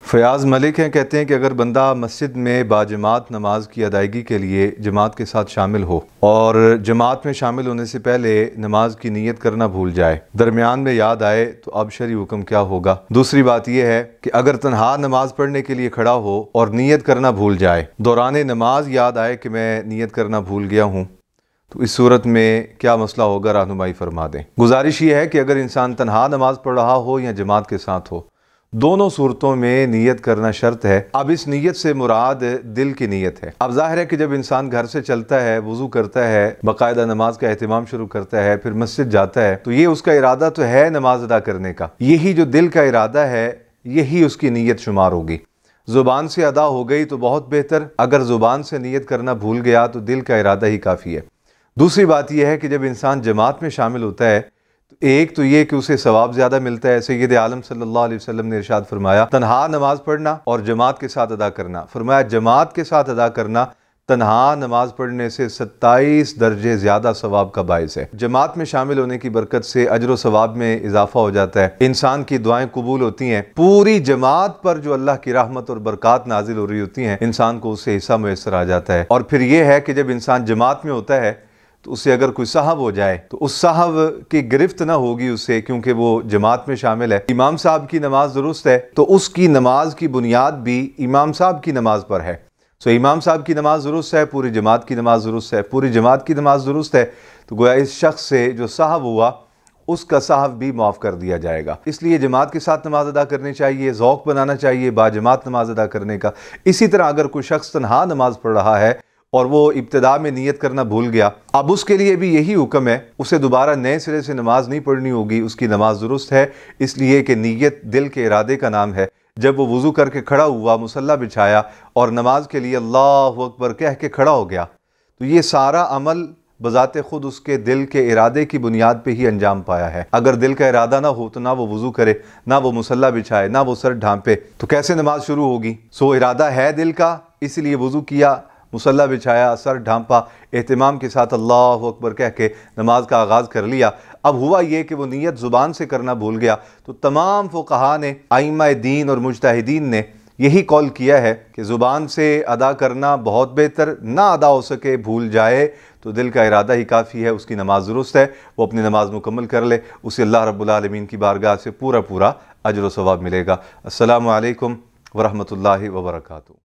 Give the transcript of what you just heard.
फ़याज़ मलिक हैं, कहते हैं कि अगर बंदा मस्जिद में बाजमात नमाज की अदायगी के लिए जमात के साथ शामिल हो और जमात में शामिल होने से पहले नमाज की नीयत करना भूल जाए, दरमियान में याद आए तो अब शरई हुक्म क्या होगा। दूसरी बात यह है कि अगर तन्हा नमाज पढ़ने के लिए खड़ा हो और नीयत करना भूल जाए, दौरान नमाज याद आए कि मैं नीयत करना भूल गया हूँ, तो इस सूरत में क्या मसला होगा, रहनुमाई फरमा दें। गुजारिश ये है कि अगर इंसान तन्हा नमाज पढ़ रहा हो या जमात के साथ हो, दोनों सूरतों में नीयत करना शर्त है। अब इस नीयत से मुराद दिल की नीयत है। अब जाहिर है कि जब इंसान घर से चलता है, वुजू करता है, बाकायदा नमाज का एहतमाम शुरू करता है, फिर मस्जिद जाता है, तो ये उसका इरादा तो है नमाज अदा करने का। यही जो दिल का इरादा है, यही उसकी नीयत शुमार होगी। ज़ुबान से अदा हो गई तो बहुत बेहतर, अगर ज़ुबान से नीयत करना भूल गया तो दिल का इरादा ही काफ़ी है। दूसरी बात यह है कि जब इंसान जमात में शामिल होता है, एक तो ये कि उसे सवाब ज़्यादा मिलता है। सैयद आलम सल्लल्लाहु अलैहि वसल्लम ने इरशाद फरमाया, तन्हा नमाज पढ़ना और जमात के साथ अदा करना। फरमाया जमात के साथ अदा करना तन्हा नमाज पढ़ने से 27 दर्जे ज़्यादा सवाब का बाइस है। जमात में शामिल होने की बरकत से अजर व सवाब में इजाफा हो जाता है, इंसान की दुआएं कबूल होती हैं। पूरी जमात पर जो अल्लाह की रहमत और बरकत नाजिल हो रही होती हैं, इंसान को उससे हिस्सा मुयस्सर आ जाता है। और फिर यह है कि जब इंसान जमात में होता है तो उससे अगर कोई साहब हो जाए तो उस साहब की गिरफ्त ना होगी उससे, क्योंकि वो जमात में शामिल है। इमाम साहब की नमाज दुरुस्त है तो उसकी नमाज की बुनियाद भी इमाम साहब की नमाज पर है। सो इमाम साहब की नमाज दुरुस्त है, पूरी जमात की नमाज दुरुस्त है। पूरी जमात की नमाज दुरुस्त है तो गोया इस शख्स से जो साहब हुआ उसका साहब भी माफ़ कर दिया जाएगा। इसलिए जमात के साथ नमाज अदा करनी चाहिए, ज़ौक़ बनाना चाहिए बाजमात नमाज अदा करने का। इसी तरह अगर कोई शख्स तन्हा नमाज पढ़ रहा है और वो इब्तिदा में नीयत करना भूल गया, अब उसके लिए भी यही हुक्म है, उसे दोबारा नए सिरे से नमाज नहीं पढ़नी होगी, उसकी नमाज दुरुस्त है। इसलिए कि नीयत दिल के इरादे का नाम है। जब वो वुज़ू करके खड़ा हुआ, मुसल्ला बिछाया और नमाज के लिए अल्लाहु अकबर कह के खड़ा हो गया, तो ये सारा अमल बजाते खुद उसके दिल के इरादे की बुनियाद पे ही अंजाम पाया है। अगर दिल का इरादा ना हो तो ना वो वुज़ू करे, ना वो मुसल्ला बिछाए, ना वो सर ढांपे, तो कैसे नमाज शुरू होगी। सो इरादा है दिल का, इसलिए वुज़ू किया, मुसल्ला बिछाया, सर ढांपा, एहतमाम के साथ अल्लाहु अकबर कह के नमाज का आगाज़ कर लिया। अब हुआ ये कि वो नीयत ज़ुबान से करना भूल गया, तो तमाम फ़ुक़हा ने, आइम्मा दीन और मुज्तहिदीन ने यही कौल किया है कि ज़ुबान से अदा करना बहुत बेहतर, ना अदा हो सके, भूल जाए तो दिल का इरादा ही काफ़ी है, उसकी नमाज दुरुस्त है, वो अपनी नमाज मुकम्मल कर ले, उसे अल्लाह रब्बुल आलमीन की बारगाह से पूरा पूरा अजर व सवाब मिलेगा। अस्सलामु अलैकुम व रहमतुल्लाहि व बरकातुहू।